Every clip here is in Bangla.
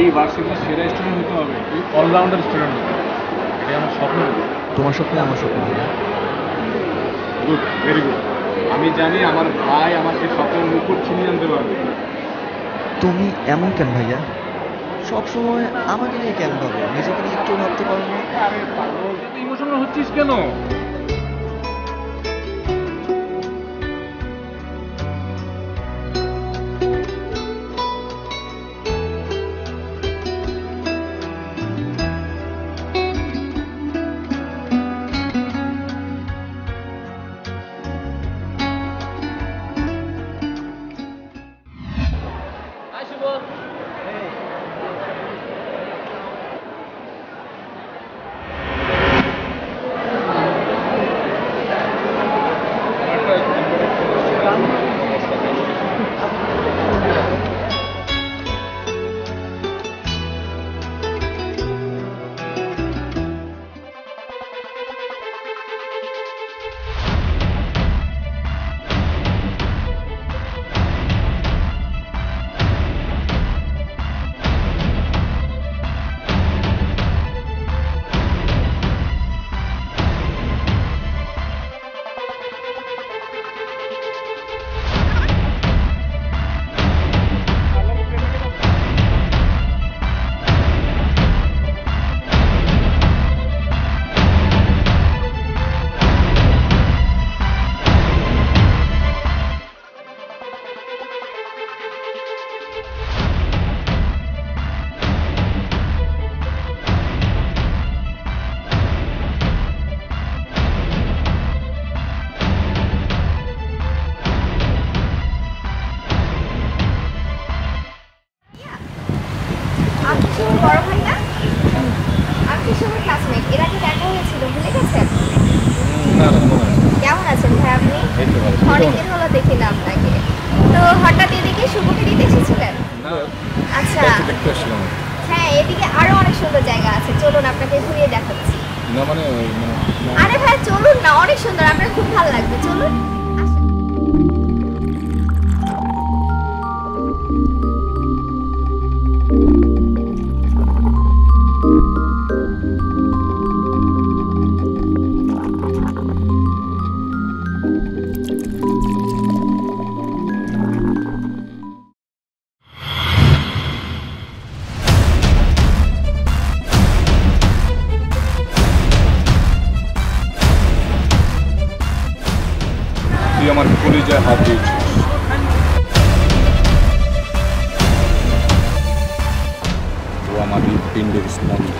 এই ভার্সিটির সেরা স্টুডেন্ট হতে হবে, তুই অলরাউন্ডার স্টুডেন্ট হবে, এটাই আমার স্বপ্ন। তোমার স্বপ্নে আমার স্বপ্ন। Good, very good. আমি জানি আমার ভাই আমার এই স্বপ্নের মুকুট ছিনিয়ে আনতে পারবে। তুমি এমন কেন ভাইয়া? সবসময় আমাকে নিয়ে কেন ভাবো? নিজেকে নিয়ে একটু ভাবতে পারো না? আরে পাগল, তুই ইমোশনাল হচ্ছিস কেন? বড় ভাই না? আপনি সবার ক্লাসমেট, এর আগে দেখা হয়েছিল, ভুলে গেছেন? কেমন আছেন ভাই আপনি? অনেকদিন হলো দেখি না আপনাকে। তো হঠাৎ এদিকে শুভকে দিতে এসেছিলেন? আচ্ছা, হ্যাঁ এদিকে আরো অনেক সুন্দর জায়গা আছে, চলুন আপনাকে ঘুরিয়ে দেখাচ্ছি। আরে ভাই চলুন না, অনেক সুন্দর, আপনার খুব ভালো লাগবে, চলুন। তুই আমার কলিজায় হাত দিয়েছিস। ও আমার হৃৎপিণ্ডের স্পন্দন।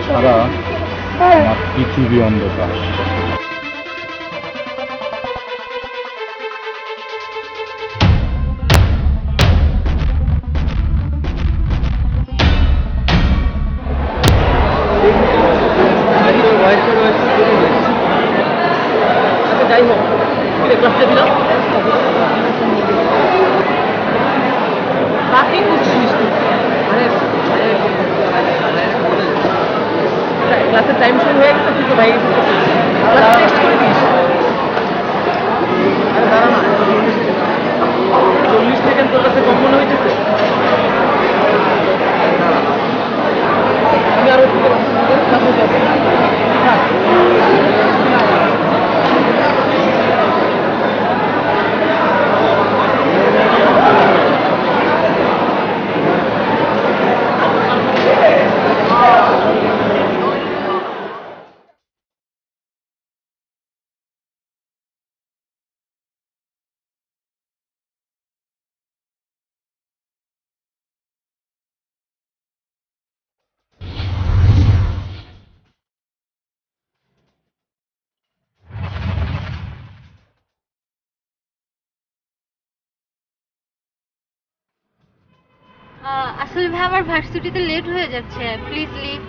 ছাড়া আমার পৃথিবী অন্ধকার। যাই হোক, ক্লাসটা দিলাম বাকি করছিস ক্লাসের টাইম শেষ হয়ে গেছে, তুই তো ভাই টেস্ট করে দিস। আরে দাঁড়া না, 40 সেকেন্ড তোর কাছে কম মনে হইতেছে? আমি আরো ক্লাসে যাবো। আসলে ভাই আমার ভার্সিটিতে লেট হয়ে যাচ্ছে, প্লিজ লিভ।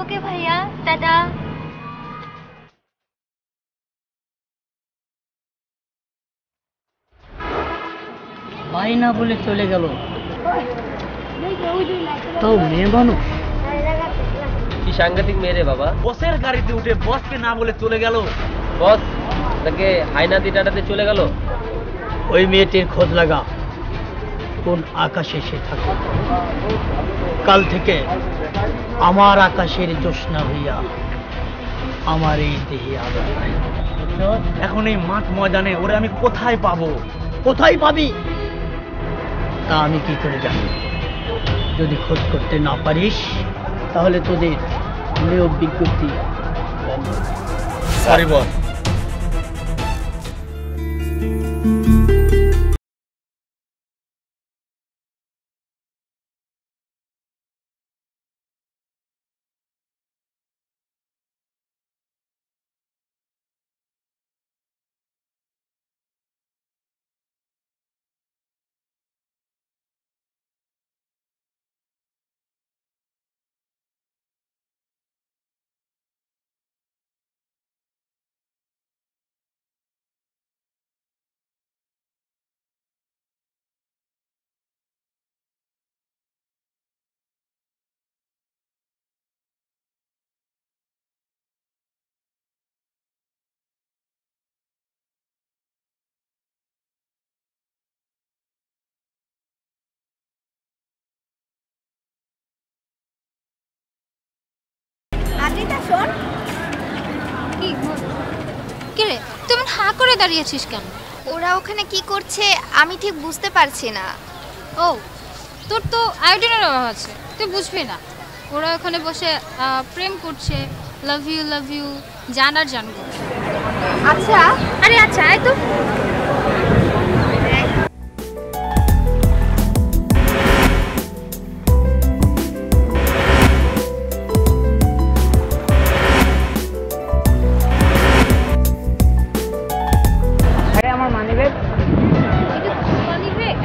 ওকে ভাইয়া, টাটা। ভাই না বলে চলে গেল, তাও মেয়ে মানুষ। কি সাংঘাতিক মেয়ে রে বাবা। বসের গাড়িতে উঠে বসকে না বলে চলে গেল। বস তাকে হাইনা দিয়ে টাটাতে চলে গেল। ওই মেয়েটির খোঁজ লাগা, কোন আকাশে সে থাকে। কাল থেকে আমার আকাশের জ্যোৎস্না হইয়া আমার এই দেহে আবার নাই। এখন এই মাঠ ময়দানে ওরে আমি কোথায় পাবো? কোথায় পাবি তা আমি কি করে জানি? যদি খোঁজ করতে না পারিস তাহলে তোদের নিয়োগ বিজ্ঞপ্তি বন্ধ। Sorry boss. আদ্রিতা শোন। কি রে, তুমি হা করে দাঁড়িয়েছিস কেন? ওরা ওখানে কি করছে আমি ঠিক বুঝতে পারছি না। ও, তোর তো আয়োডিনের অভাব আছে, তুই বুঝবি না। ওরা ওখানে বসে প্রেম করছে, লাভ ইউ জানার জান করছে। আচ্ছা, আরে আচ্ছা, আয় তো। আমার মানি ব্যাগ।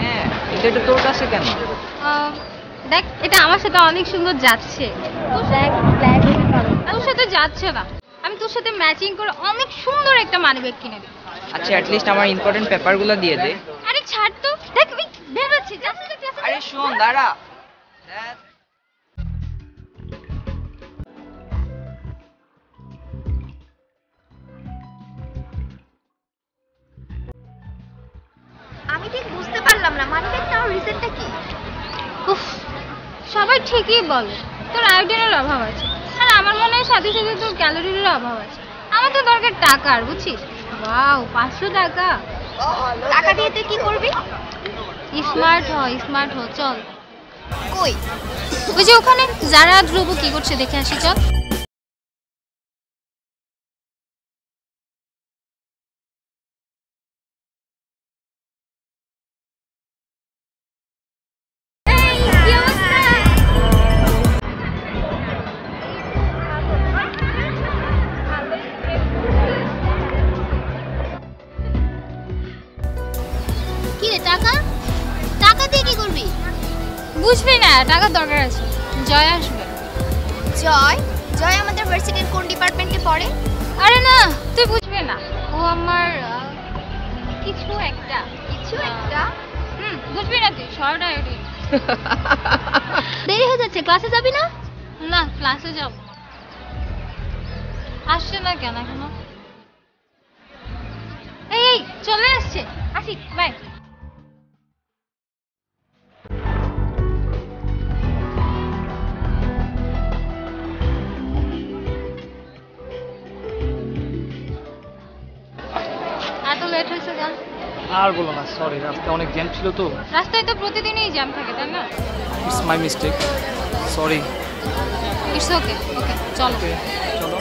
হ্যাঁ, এটা তোর কাছে কেন? দেখ, এটা আমার সাথে অনেক সুন্দর যাচ্ছে। তোর সাথে যাচ্ছে না, আমি তোর সাথে ম্যাচিং করে অনেক সুন্দর একটা মানি ব্যাগ কিনে দেব। আচ্ছা, অ্যাটলিস্ট আমার ইম্পর্টেন্ট পেপারগুলো দিয়ে দে। আরে ছাড় তো, দেখ আমি বের হচ্ছি। আরে শোন, দাঁড়া। আমি ঠিক বুঝতে পারলাম না মানিব্যাগটা আর রিসেন্টটা কি। উফ, সবাই ঠিকই বলে তোর আয়োডিনের অভাব আছে, আর আমার মনে হয় সাথে সাথে তোর ক্যালোরির অভাব আছে। আমার তো দরকার টাকার, বুঝছিস? ওয়াও, 500 টাকা। টাকা দিয়ে তুই কি করবি? স্মার্ট হ, চল। কই? ওই যে ওখানে যারা ধ্রুব কি করছে দেখে আসি, চল। কি রে, টাকা? টাকা দিয়ে কি করবি? বুঝবি না, টাকার দরকার আছে। জয় আসবে। জয়? জয় আমাদের ভার্সিটির কোন ডিপার্টমেন্টে পড়ে? আরে না, তুই বুঝবি না, ও আমার কিছু একটা। বুঝবি না তুই, শর্ট আয়োডিন। দেরি হয়ে যাচ্ছে, ক্লাসে যাবি না? না, ক্লাসে যাব। আসছে না কেন এখনো? এই চলে আসছে, আসি, বাই। এত লেট হয়েছে কেন? আর বলো না, সরি, রাস্তায় অনেক জ্যাম ছিল তো। রাস্তায় তো প্রতিদিনই জ্যাম থাকে, তাই না? It's my mistake, sorry. It's okay, okay চলো। চলো।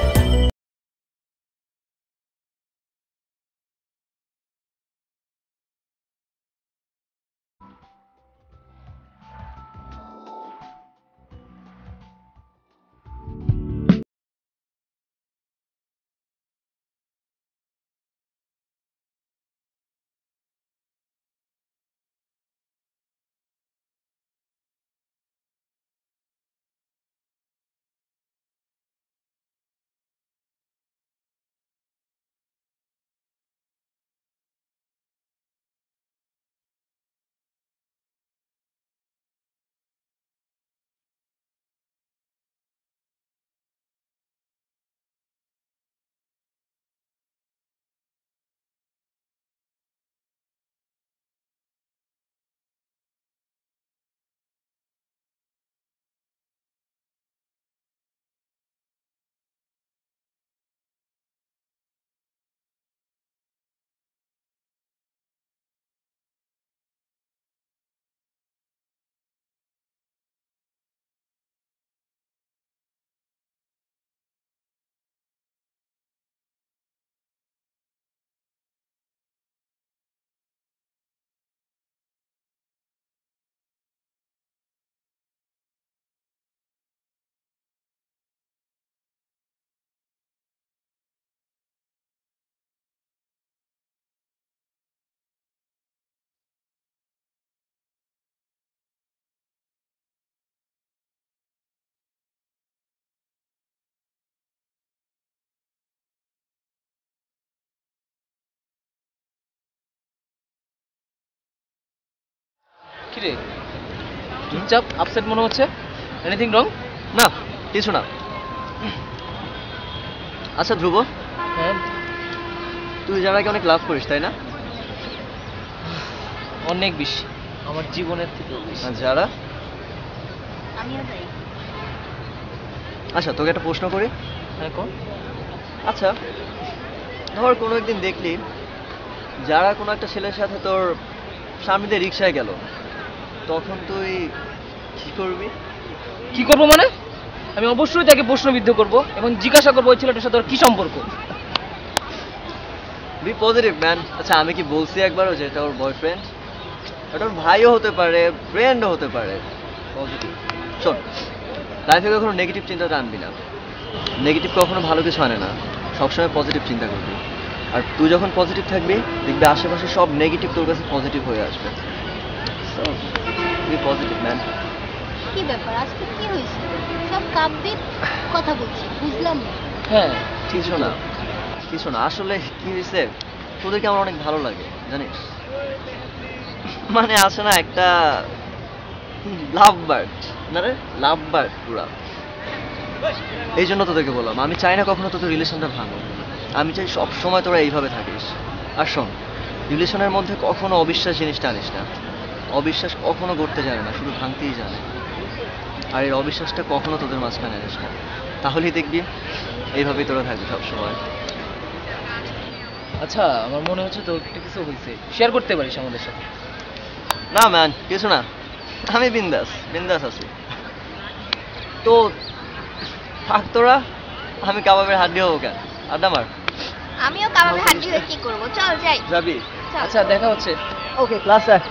কিরে, চুপচাপ আপসেট মনে হচ্ছে? Anything wrong? না, কিছু না। আচ্ছা ধ্রুব, হ্যাঁ, তুই যারাকে অনেক লাভ করিস তাই না? অনেক বেশি, আমার জীবনের থেকে বেশি। আর যারা? আমিও তাই। আচ্ছা তোকে একটা প্রশ্ন করি। হ্যাঁ, কোন? আচ্ছা ধর কোনো একদিন দেখলি যারা কোনো একটা ছেলের সাথে তোর সামনে দিয়ে রিক্সায় গেল, তখন তুই কি করবি? কি করবো মানে? আমি অবশ্যই তাকে প্রশ্নবিদ্ধ করব এবং জিজ্ঞাসা করবো ওই ছেলেটার সাথে ওর কি সম্পর্ক। Be positive man. আচ্ছা আমি কি বলছি একবারও যে এটা ওর বয়ফ্রেন্ড? এটা ওর ভাইও হতে পারে, ফ্রেন্ডও হতে পারে। পজিটিভ। শোন, লাইফে কখনো নেগেটিভ চিন্তাটা আনবি না। নেগেটিভ কখনো ভালো কিছু আনে না, সবসময় পজিটিভ চিন্তা করবি। আর তুই যখন পজিটিভ থাকবি দেখবি আশেপাশে সব নেগেটিভ তোর কাছে পজিটিভ হয়ে আসবে। So be positive man. কি ব্যাপার, আজকে কি হয়েছে? সব কাব্যিক কথা বলছি, বুঝলাম না। হ্যাঁ, কিছু না, কিছু না। আসলে কি হয়েছে, তোদেরকে আমার অনেক ভালো লাগে জানিস। মানে আছে না একটা লাভ বার্ড, না রে, লাভ বার্ড পুরা। এই জন্য তোদেরকে বললাম, আমি চাই না কখনো তোদের রিলেশনটা ভাঙো। আমি চাই সব সময় তোরা এইভাবে থাকিস। আর শোন, রিলেশনের মধ্যে কখনো অবিশ্বাস জিনিসটা আনিস না। অবিশ্বাস কখনো করতে জানে না, শুধু ভাঙতেই জানে। আর এই অবিশ্বাসটা কখনো তোদের মাঝখানে আনিস না, তাহলেই দেখবি এইভাবেই তোরা থাকবি সবসময়। আচ্ছা, আমার মনে হচ্ছে তোর একটা কিছু হয়েছে, শেয়ার করতে পারিস আমাদের সাথে। না ম্যান, কিছু না, আমি বিন্দাস বিন্দাস আছি। তো থাক তোরা, আমি কাবাবের হাড্ডি হবো কেন? আড্ডা মার। আমিও কাবাবের হাড্ডি হয়ে কি করব? চল যাই। যাবি? চল। আচ্ছা, দেখা হচ্ছে। ওকে, ক্লাসে আয়।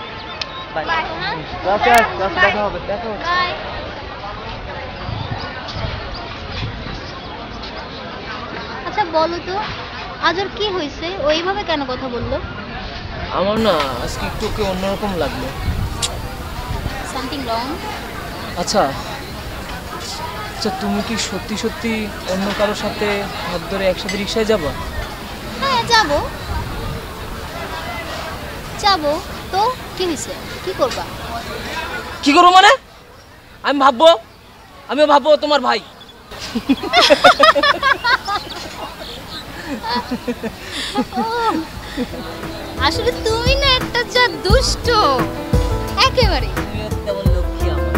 বাই। বাই, হ্যাঁ? ক্লাসে আয়, ক্লাসে বাই। দেখা হবে, দেখা হচ্ছে। বাই। আচ্ছা বলো তো, আজ ওর কি হয়েছে? ও এইভাবে কেন কথা বললো? আমার না আজকে একটু ওকে অন্যরকম লাগলো। Something wrong? আচ্ছা আচ্ছা, তুমি কি সত্যি সত্যি অন্য কারোর সাথে হাত ধরে একসাথে রিক্সায় যাবা? হ্যাঁ যাবো। যাবো তো কি হয়েছে? কি করবা? কি করবো মানে? আমিও ভাববো তোমার ভাই। আসলে তুমি না একটা যা দুষ্ট, একেবারে। তেমন লক্ষ্মী আমার।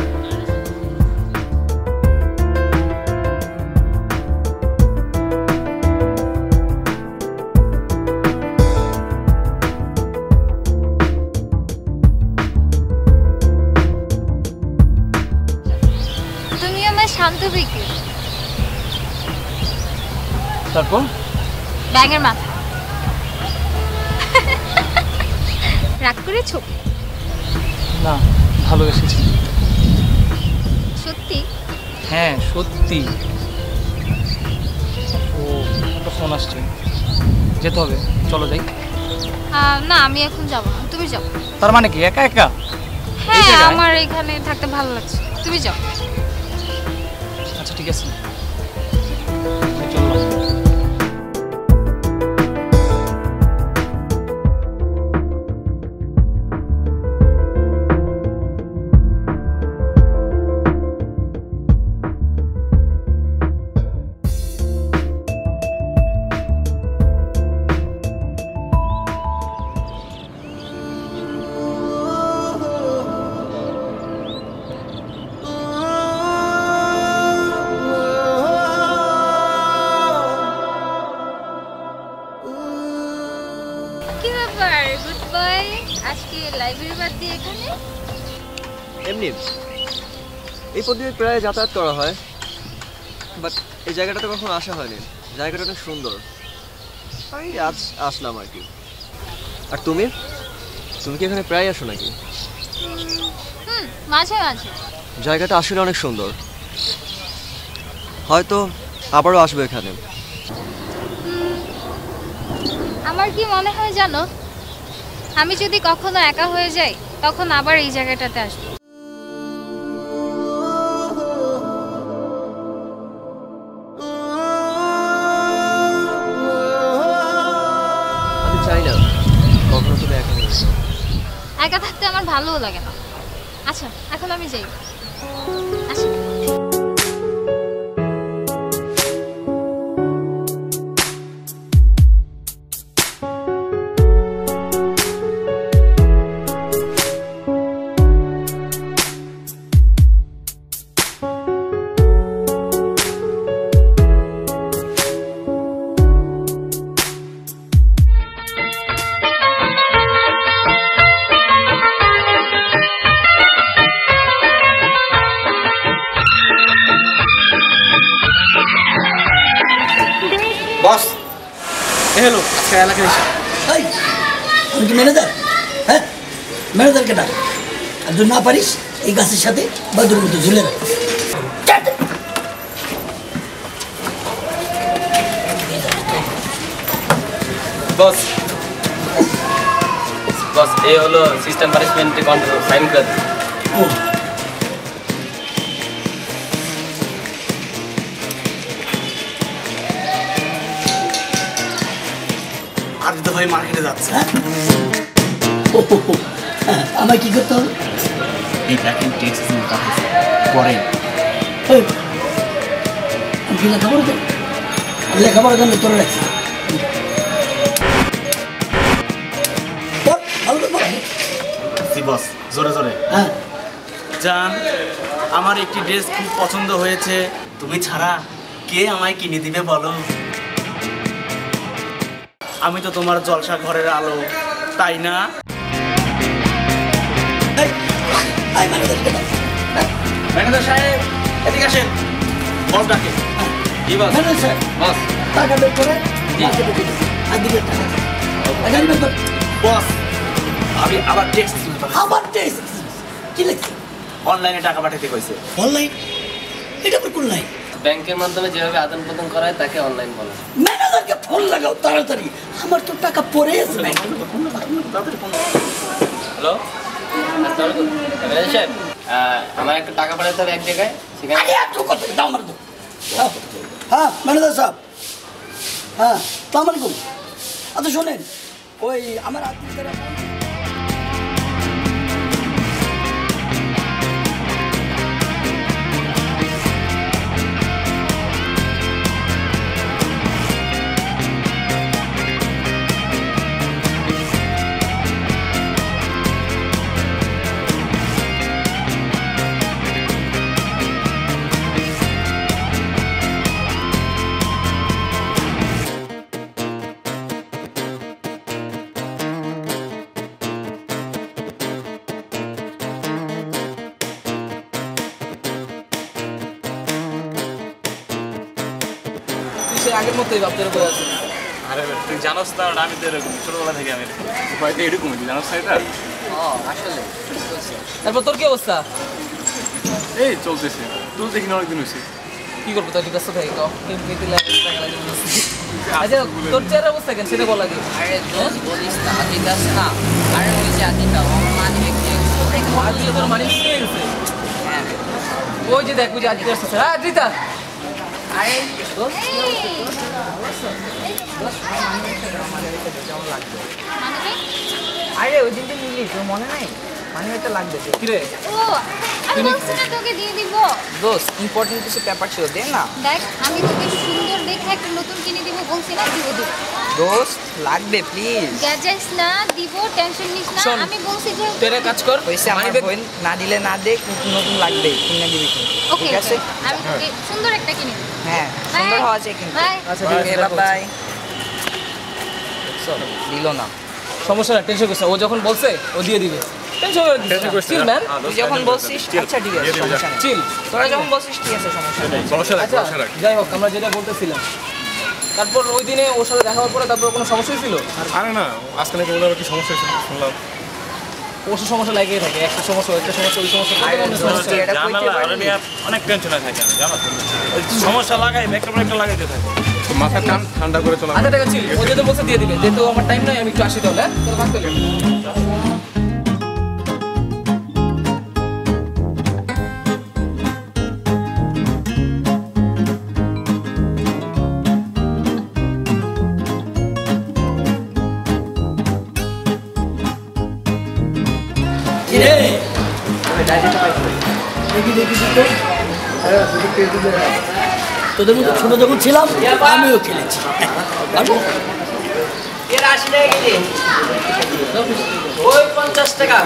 তারপর ব্যাঙের মাথা। রাগ করেছো? না, ভালোবেসেছি। সত্যি? হ্যাঁ সত্যি। ও একটা ফোন আসছে, যেতে হবে, চলো যাই। না আমি এখন যাবো না, তুমি যাও। তার মানে কি একা একা? হ্যাঁ জায়গায়? আমার এখানে থাকতে ভালো লাগছে, তুমি যাও। আচ্ছা ঠিক আছে, আমি চললাম। কি ব্যাপার গুড বয়, আজকে লাইব্রেরি বাদ দিয়ে এখানে? এমনি এই পথ দিয়ে প্রায় যাতায়াত করা হয়, বাট এই জায়গাটাতে কখনো আসা হয়নি। জায়গাটা অনেক সুন্দর, তাই আজ আসলাম আর কি। আর তুমি তুমি কি এখানে প্রায় আসো নাকি? মাঝে মাঝে। জায়গাটা আসলে অনেক সুন্দর, হয়তো আবারও আসবো এখানে। আমার কি মনে হয় জানো, আমি যদি কখনো একা হয়ে যাই তখন আবার এই জায়গাটাতে আসবো। আমি চাই না কখনো তুমি একা হয়ে যাও। একা থাকতে আমার ভালোও লাগে না। আচ্ছা এখন আমি যাই, আসি। বস হ্যালো, আজকে এলাকায় এসে এই, আমি কি ম্যানেজার? হ্যাঁ, ম্যানেজারকে ডাক। আর যদি না পারিস এই গাছের সাথে বাদুর মতো ঝুলে রাখ। বস বস এই হলো সিস্টেম ম্যানেজমেন্ট কন্ট্রোল, সাইন করে দিন। ও, আজ তো ভাই মার্কেটে যাচ্ছে। হ্যাঁ? ও, হো, হো। হ্যাঁ, আমায় কি করতে হবে? এই দেখেন টেক্সট পাঠাচ্ছে পরে। এই, আমি কি লেখাপড়া করি? আমি লেখাপড়ার জন্য তোরা রাখছি। বল, ভালো করে বল। জি বস, জোরে জোরে। হ্যাঁ, জান, আমার একটি ড্রেস খুব পছন্দ হয়েছে, তুমি ছাড়া কে আমায় কিনে দিবে বলো? আমি তো তোমার জলসা ঘরের আলো, তাই না? এই, আয় ম্যানেজারকে ডাক। ম্যানেজার সাহেব এদিকে আসেন, বস ডাকে। জি বস। ম্যানেজার সাহেব, বস টাকা বের করে জি। মার্কেটে দিতে। আর দিকে টাকা। টাকা বের কর। বস, আমি আবার টেক্সট আবার টেস্ট কি লিখছি? অনলাইনে টাকা পাঠাতে কইছে। অনলাইন? এটা আবার কোন লাইন? ব্যাংকের মাধ্যমে যেভাবে আদান প্রদান করা হয় তাকে অনলাইন বলে। ম্যানেজারকে ফোন লাগাও তাড়াতাড়ি, আমার তো টাকা পড়ে আছে। হ্যালো, সাহেব, আমার একটা টাকা পাঠাতে হবে এক জায়গায়, সেখানে আরে এত কথা দাও আমার দাও। হ্যাঁ ম্যানেজার সাহেব, হ্যাঁ আসসালামু আলাইকুম। আচ্ছা শোনেন, ওই আমার আত্মীয়রা আগের মতোই ভাবতে করে আছে। আরে তুই জানোস না আমি তো এরকম ছোটবেলা থেকে আমি হয়তো এরকম জানোস না এটা? আসলে তারপর তোর কি অবস্থা? এই চলতেছে, তুই দেখি না অনেকদিন হয়েছে। কি করবো তাই ব্যস্ত থাকি তো আচ্ছা তোর চেয়ার অবস্থা কেন সেটা বলা লাগে। আরে দোস্ত বলিস না আদিদাস না, আরে ওই যে আদিদা মানি ব্যক্তি তোর মানি নিয়ে গেছে। ওই যে দেখ ওই যে আদিদাস আছে। হ্যাঁ আদিতা আরে আরে ওই দিন তো নিলি তোর মনে নাই? মানি একটা লাগবে কি রে? ও আমি বলছি না তোকে দিয়ে দিব। দোস্ত ইম্পর্টেন্ট কিছু পেপার ছিল দে না। দেখ আমি তোকে সুন্দর দেখে একটা নতুন কিনে দিব বলছি না, দিব দিব। দোস্ত লাগবে প্লিজ। গ্যাজেটস না দিব, টেনশন নিস না। শোন, আমি বলছি যে তোরা কাজ কর। হইছে আমার বোন না দিলে না দেখ নতুন নতুন লাগবে কিনে দিবি কিন্তু। ওকে ঠিক আছে? আমি তোকে সুন্দর একটা কিনে দিব। হ্যাঁ সুন্দর হওয়া চাই কিন্তু। বাই। আচ্ছা ঠিক আছে বাই। দিল না। সমস্যা না, টেনশন করছে। ও যখন বলছে ও দিয়ে দিবে। টেনশন করছিস চিল ম্যান। তুই যখন বলছিস আচ্ছা ঠিক আছে সমস্যা নেই। চিল। তোরা যখন বলছিস ঠিক আছে সমস্যা নেই। আচ্ছা যাই হোক আমরা যেটা বলতেছিলাম, তারপর ওই দিনে ওর সাথে দেখা হওয়ার পরে তারপর কোনো সমস্যা ছিল? আরে না, আজকে নাকি ওদের কি সমস্যা হয়েছে শুনলাম। ওষুধ সমস্যা লাগিয়ে থাকে, একটা সমস্যা ওই সমস্যা অনেক টেনশনে থাকে সমস্যা লাগাই একটা লাগাইতে থাকে। মাথা ঠান্ডা করে চলা। আচ্ছা ঠিক আছে ও যেহেতু বলছে দিয়ে দিবে, যেহেতু আমার টাইম নাই আমি একটু আসি তাহলে। তোর ভাগ পেলে তোদের মতো ছোট যখন ছিলাম আমিও খেলেছি। এর 80 টাকা কেজি ওই 50 টাকা।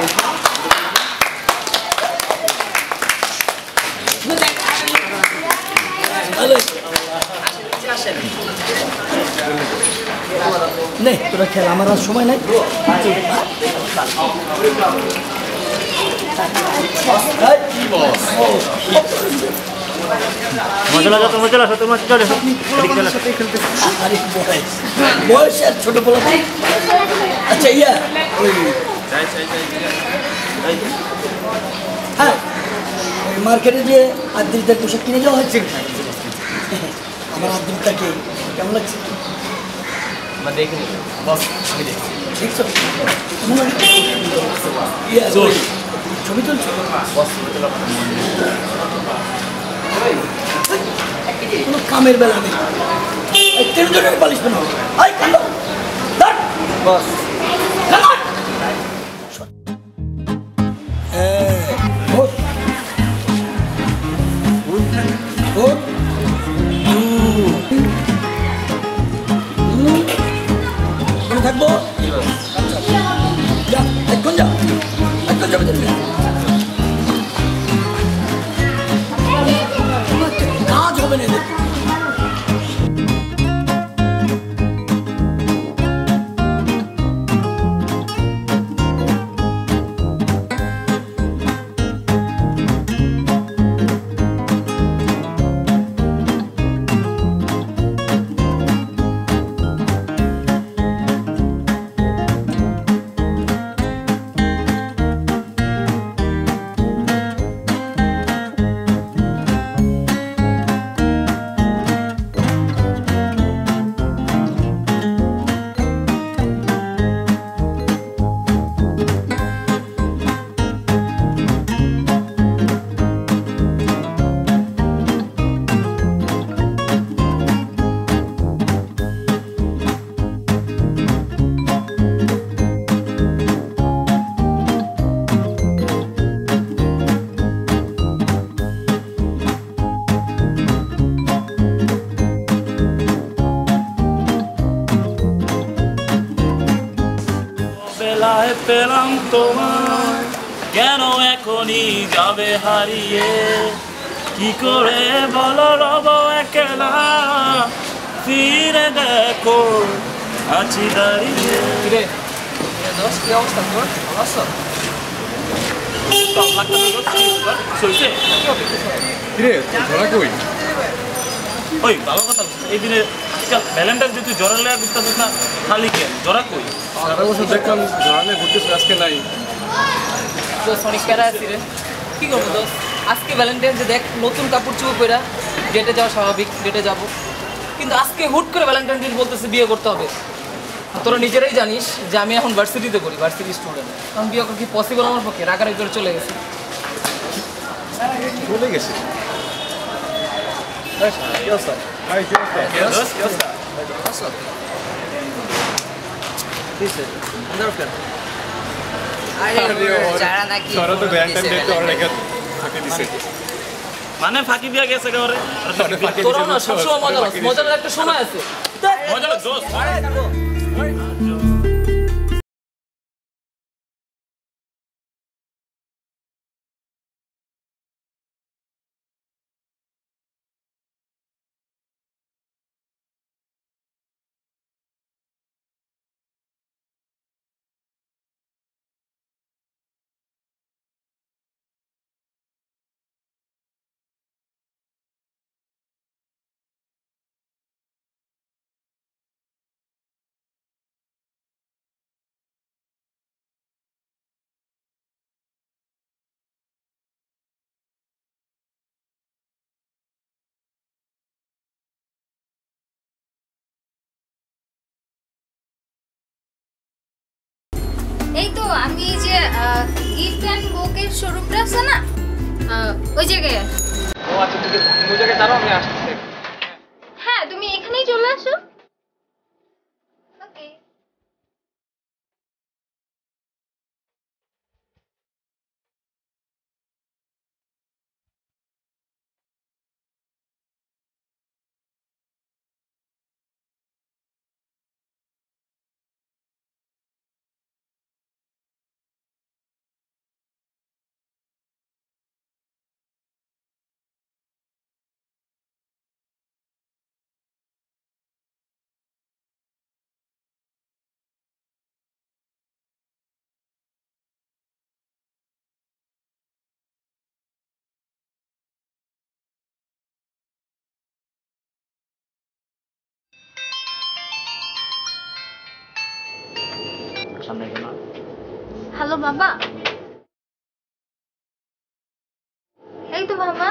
নে তোরা খেল, আমার আর সময় নাই। বয়স আর ছোট বলা। আচ্ছা ইয়া হ্যাঁ ওই মার্কেটে যে আদ্রিতার পোশাক কিনে যাওয়া হয়েছে। আমার আদ্রিতাকে কেমন লাগছে? দেখছো ছবি তুলছো? কোনো কামের বেলা নেই। তিনজনের পালিশ কেন? থাকবো যা এখন যা এখন যাবে কাজ হবে না। পেলাম তোমার কেন এখনই যাবে হারিয়ে কি করে বলো রব একলা ফিরে দেখো আছি দাঁড়িয়ে। কিরে দোস্ত কি অবস্থা তোর? ভালো আছো? কিরে ধরা কই? ওই ভালো কথা এই দিনে আজকাল ভ্যালেন্টাইন ডে তুই জরা লেয়া ঘুরতেছিস না খালি কেন জরা কই সারা বছর দেখলাম জড়ালে ঘুরতেছে আজকে নাই। দোস্ত অনেক প্যারা আছি রে, কি করবো দোস্ত, আজকে ভ্যালেন্টাইন ডে দেখ নতুন কাপড় চুপড় পরা ডেটে যাওয়া স্বাভাবিক, ডেটে যাব, কিন্তু আজকে হুট করে ভ্যালেন্টাইন ডে বলতেছে বিয়ে করতে হবে। তোরা নিজেরাই জানিস যে আমি এখন ভার্সিটিতে করি, ভার্সিটি স্টুডেন্ট, কারণ বিয়ে করা কি পসিবল আমার পক্ষে, রাগার ভিতরে চলে গেছে। চলে গেছে। হাই কি অবস্থা? যারা নাকি সারা তো ভ্যালেন্টাইন ডে তো অনেক ফাঁকি দিছে। মানে ফাঁকি দিয়া গেছে ঘরে তোরা না সবসময় মজা লাস, মজার একটা সময় আছে। মজা দোস্ত এই তো আমি এই যে গিফট অ্যান্ড বুকের শোরুমটা আছে না, ওই জায়গায় আছি। ও আচ্ছা ঠিক আছে, ওই জায়গায় দাঁড়াও, আমি আসতেছি। হ্যাঁ তুমি এখানেই চলে আসো। ওকে। হ্যালো বাবা। এই তো বাবা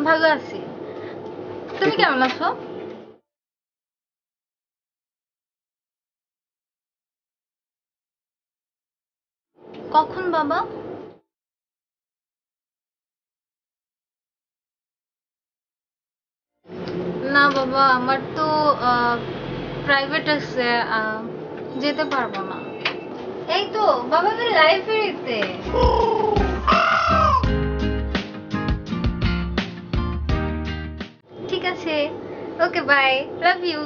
ভালো আছি, তুমি কেমন আছো? কখন বাবা? না বাবা আমার তো প্রাইভেট আছে, যেতে পারবো না। এই তো বাবা আমি লাইব্রেরিতে। ঠিক আছে, okay bye, love you.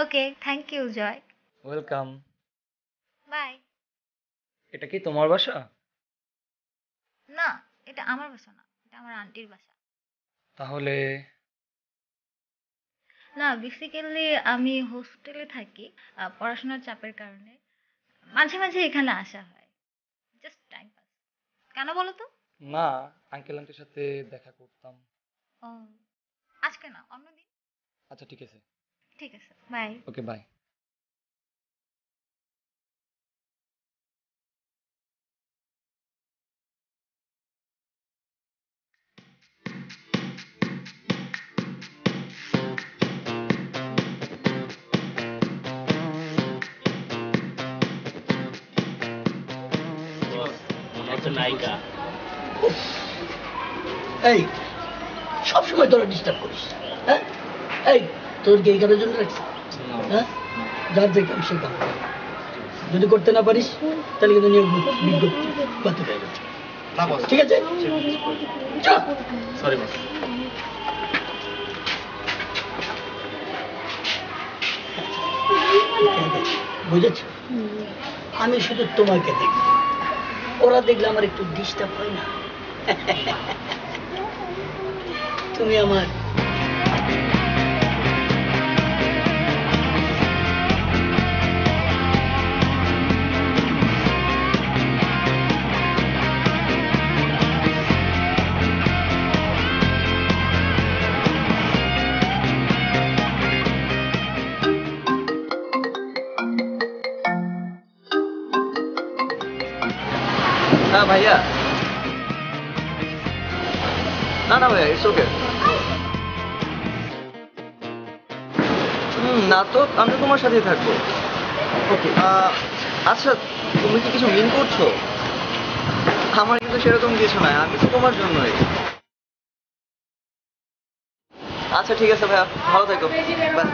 Okay, thank you Joy. Welcome. Bye. এটা কি তোমার বাসা? না, এটা আমার বাসা না, এটা আমার আন্টির বাসা। তাহলে না বেসিক্যালি আমি হোস্টেলে থাকি পড়াশোনার চাপের কারণে। মাঝে মাঝে এখানে আসা হয়, জাস্ট টাইম পাস। কেন বলো তো? না, আঙ্কেল আন্টির সাথে দেখা করতাম। ও, আজকে না, অন্যদিন। আচ্ছা ঠিক আছে। ঠিক আছে, বাই। Okay bye. নায়িকা এই সবসময় তোরা ডিস্টার্ব করিস, হ্যাঁ? এই তোর কি এই কাজের জন্য রাখছি? হ্যাঁ, যার যে কাম সে কাম। যদি করতে না পারিস তাহলে কিন্তু নিয়োগ বিজ্ঞপ্তি বাতিল হয়ে যাচ্ছে। ঠিক আছে, সরি বস। বুঝেছ? আমি শুধু তোমাকে দেখি, ওরা দেখলে আমার একটু ডিস্টার্ব হয় না? তুমি আমার না ভাইয়া, না না ভাইয়া, ইটস ওকে। না তো, আমি তোমার সাথেই থাকবো। ওকে, আচ্ছা তুমি কি কিছু মিন করছো? আমার কিন্তু সেরকম কিছু নয়, আমি তো তোমার জন্যই। আচ্ছা ঠিক আছে ভাইয়া, ভালো থেকো, বাই।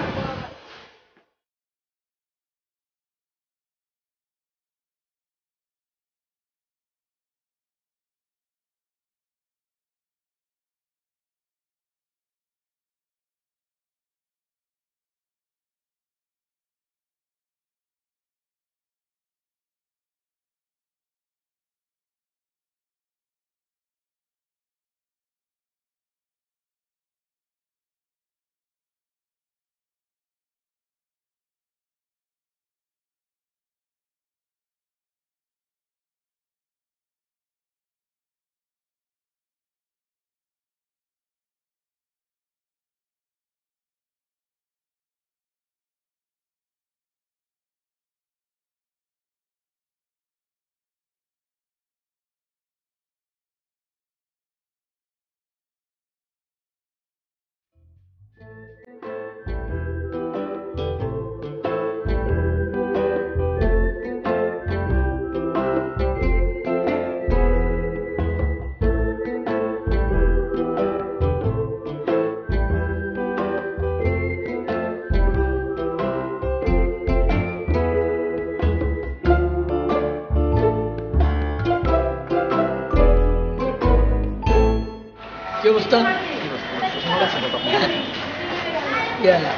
কি অবস্থা?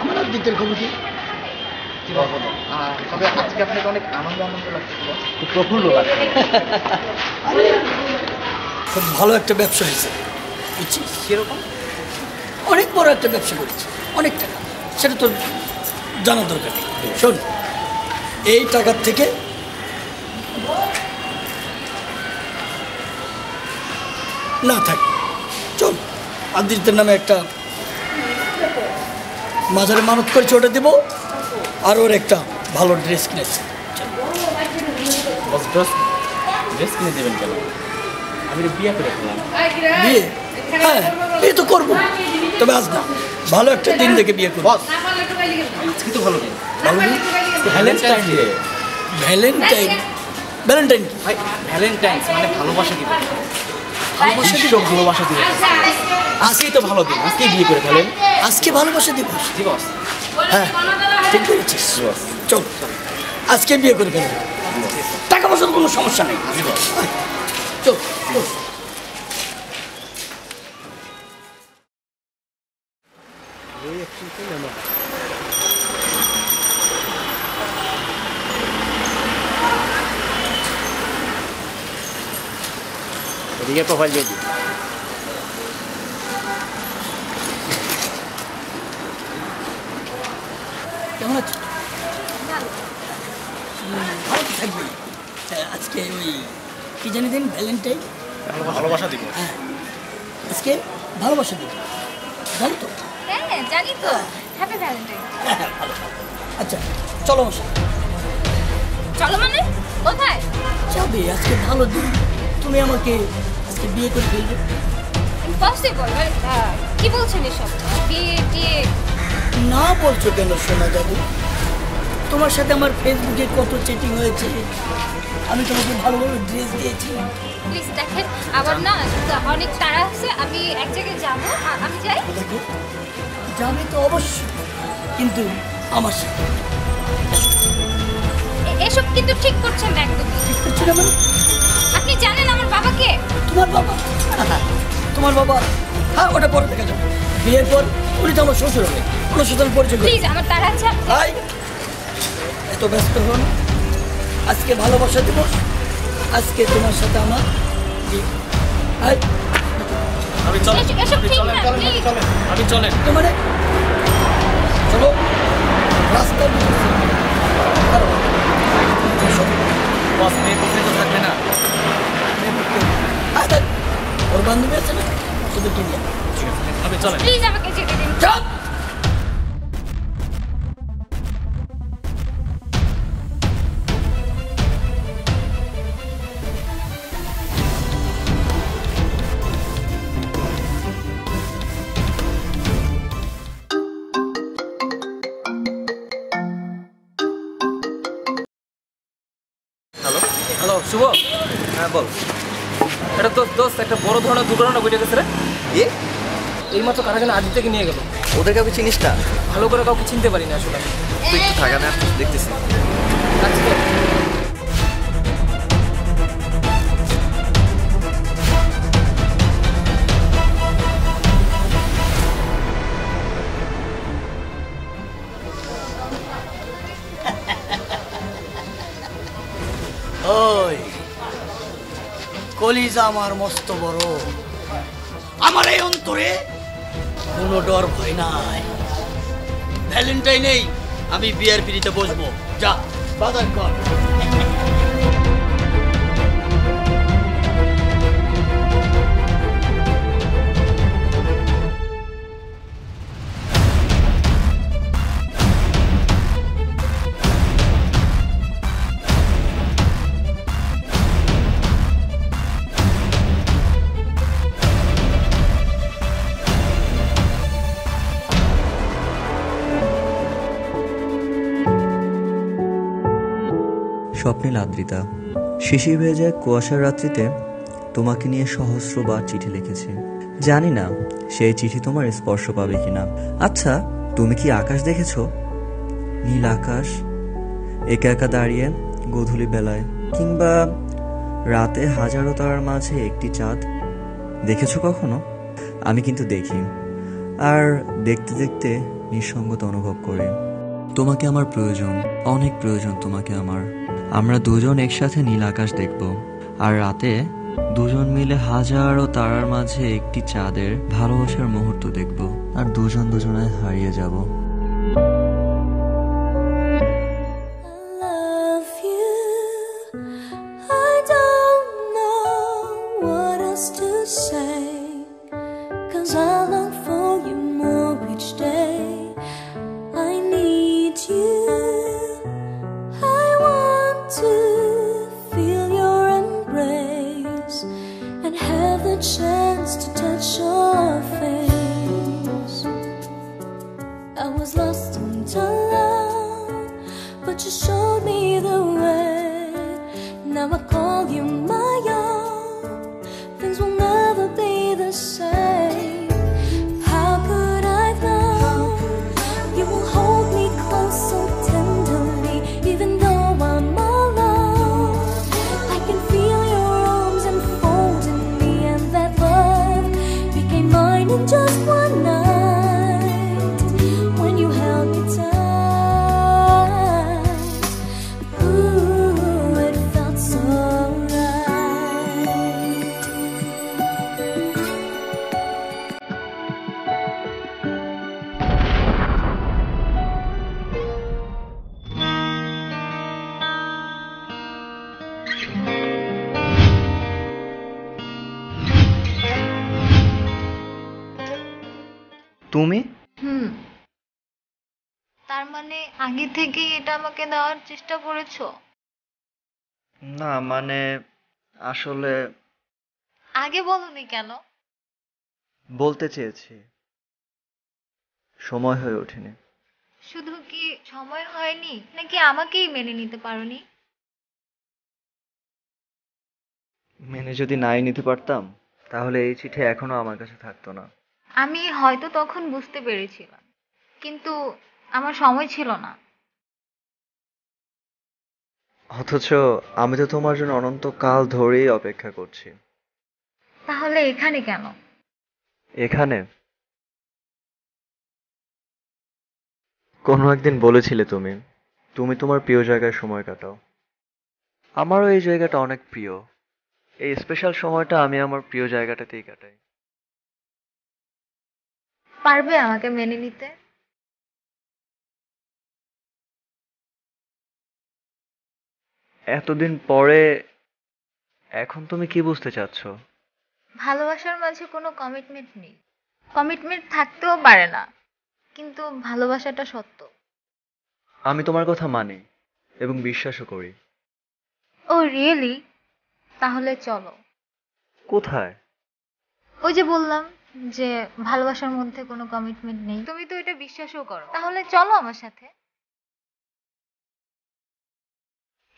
আমার আদিত্যের খবর কি? তবে আজকে আপনাকে অনেক আনন্দ লাগছে, খুব প্রফুল্ল লাগছে। খুব ভালো একটা ব্যবসা হয়েছে, বুঝছিস? সেরকম অনেক বড় একটা ব্যবসা করেছি, অনেক টাকা, সেটা তোর জানার দরকার নেই। শোন, এই টাকার থেকে না থাক, চল আদিত্যের নামে একটা মাঝারে মানত করেছে, ওটা দেবো। আর ওর একটা ভালো ড্রেস কিনেছে। ড্রেস কিনে দেবেন কেন? আমি বিয়ে করে ফেললাম। বিয়ে? হ্যাঁ, বিয়ে তো করবো, তবে আজ না, ভালো একটা দিন দেখে বিয়ে করবো। আজকে তো ভালো দিন। ভালো দিন? Valentine day. ভ্যালেন্টাইন? ভ্যালেন্টাইন কি? ভাই ভ্যালেন্টাইন্স মানে ভালোবাসা দিবস। ভালোবাসা দিবস। আজকেই তো ভালো দিন, আজকেই বিয়ে করে ফেলেন। আজকে ভালোবাসা দিবস? দিবস। হ্যাঁ ঠিক বলেছিস, চল আজকে বিয়ে করে ফেলবো। টাকা পয়সার কোনো সমস্যা নেই, চল চল। এদিকে প্রোফাইল দিয়ে দিই। কেমন আছো? ভালো। ভালো তো থাকবে। আজকে ওই কি জানি দিন ভ্যালেন্টাইন, ভালোবাসা দিবস। হ্যাঁ আজকে ভালোবাসা দিবস, জানো তো? হ্যাঁ জানি তো, হ্যাপি ভ্যালেন্টাইন। হ্যাঁ ভালো। আচ্ছা চলো আমার সাথে। চলো মানে কোথায়? যাবে, আজকে ভালো দিন, তুমি আমাকে আজকে বিয়ে করে ফেলবে। ইম্পসিবল, কি বলছেন এসব? বিয়ে টিয়ে? না বলছো কেন শোনা যাবে? তোমার সাথে আমার ফেসবুকে কত চ্যাটিং হয়েছে, আমি তোমাকে ভালোভাবে ড্রেস দিয়েছি। প্লিজ দেখেন, আবার না অনেক তাড়া আছে, আমি এক জায়গায় যাবো, আমি যাই। দেখো যাবে তো অবশ্যই, কিন্তু আমার সাথে। এসব কিন্তু ঠিক করছেন না একদম। ঠিক করছি না মানে? আপনি জানেন আমার বাবাকে? তোমার বাবা? তোমার বাবা? হ্যাঁ ওটা পরে দেখা যাবে, বিয়ের পর উনি তো আমার শ্বশুর হবে, ওনার সাথে আমি পরিচয় করি। প্লিজ আমার তাড়া আছে। হাই, এত ব্যস্ত হন, আজকে ভালোবাসা দিবস, আজকে তোমার সাথে আমার বিয়ে। হাই আমি চলেন, এসব ঠিক না, প্লিজ। আমি চলেন। তো মানে চলো রাস্তার বস মেয়ে কোথায় তো থাকবে না। ওর বান্ধবী আছে না, শুধু কিনে আমি চলেন। প্লিজ আমাকে যেতে দিন। চাপ। হ্যালো শুভ। হ্যাঁ বল। এটা দোস্ত একটা বড় ধরনের দুর্ঘটনা ঘটে গেছে রে। কি? এইমাত্র কারাগারে আদি থেকে নিয়ে গেল। ওদের কাউকে চিনিস না? ভালো করে কাউকে চিনতে পারি না আসলে। তুই একটু থাকা না, দেখতেছি। আজকে ওই কলিজা আমার মস্ত বড়, আমার এই অন্তরে কোনো ডর ভয় নাই। ভ্যালেন্টাইনেই আমি বিয়ের পিড়িতে বসবো, যা বাজার কর। স্বপ্নীল আদ্রিতা। শিশির ভেজা কুয়াশার রাত্রিতে তোমাকে নিয়ে সহস্রবার চিঠি লিখেছি, জানি না সেই চিঠি তোমার স্পর্শ পাবে কিনা। আচ্ছা তুমি কি আকাশ দেখেছো? নীল আকাশ, একা একা দাঁড়িয়ে গোধূলি বেলায়, কিংবা রাতে হাজারো তারার মাঝে একটি চাঁদ দেখেছো কখনো? আমি কিন্তু দেখি, আর দেখতে দেখতে নিঃসঙ্গতা অনুভব করি। তোমাকে আমার প্রয়োজন, অনেক প্রয়োজন তোমাকে আমার। আমরা দুজন একসাথে নীল আকাশ দেখব, আর রাতে দুজন মিলে হাজারো তারার মাঝে একটি চাঁদের ভালোবাসার মুহূর্ত দেখব, আর দুজন দুজনায় হারিয়ে যাব। Chance to touch your face. I was lost in time, but you showed me the way. Now I call you my own. Things will never be the same. How could I know you will hold me close so tenderly, even though I'm alone? I can feel your arms enfolding me, and that love became mine in just one night when you held me tight. Ooh, it felt so right. তুমি? তার মানে আগে থেকেই এটা আমাকে দেওয়ার চেষ্টা করেছো? না মানে আসলে আগে বলনি কেন? বলতে চেয়েছি, সময় হয়ে ওঠেনি। শুধু কি সময় হয়নি নাকি আমাকেই মেনে নিতে পারোনি? মেনে যদি নাই নিতে পারতাম তাহলে এই চিঠি এখনো আমার কাছে থাকতো না। আমি হয়তো তখন বুঝতে পেরেছিলাম, কিন্তু আমার সময় ছিল না। অথচ আমি তো তোমার জন্য অনন্তকাল ধরেই অপেক্ষা করছি। তাহলে এখানে কেন? এখানে কোনো একদিন বলেছিলে তুমি তুমি তোমার প্রিয় জায়গায় সময় কাটাও। আমারও এই জায়গাটা অনেক প্রিয়। এই স্পেশাল সময়টা আমি আমার প্রিয় জায়গাটাতেই কাটাই। পারবে আমাকে মেনে নিতে? এতদিন পরে এখন তুমি কি বুঝতে চাচ্ছ? ভালোবাসার মাঝে কোনো কমিটমেন্ট নেই। কমিটমেন্ট থাকতেও পারে না, কিন্তু ভালোবাসাটা সত্য। আমি তোমার কথা মানি এবং বিশ্বাসও করি। ও রিয়েলি? তাহলে চলো। কোথায়? ওই যে বললাম যে ভালোবাসার মধ্যে কোনো কমিটমেন্ট নেই, তুমি তো এটা বিশ্বাসও করো, তাহলে চলো আমার সাথে।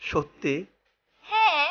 সত্যি? হ্যাঁ।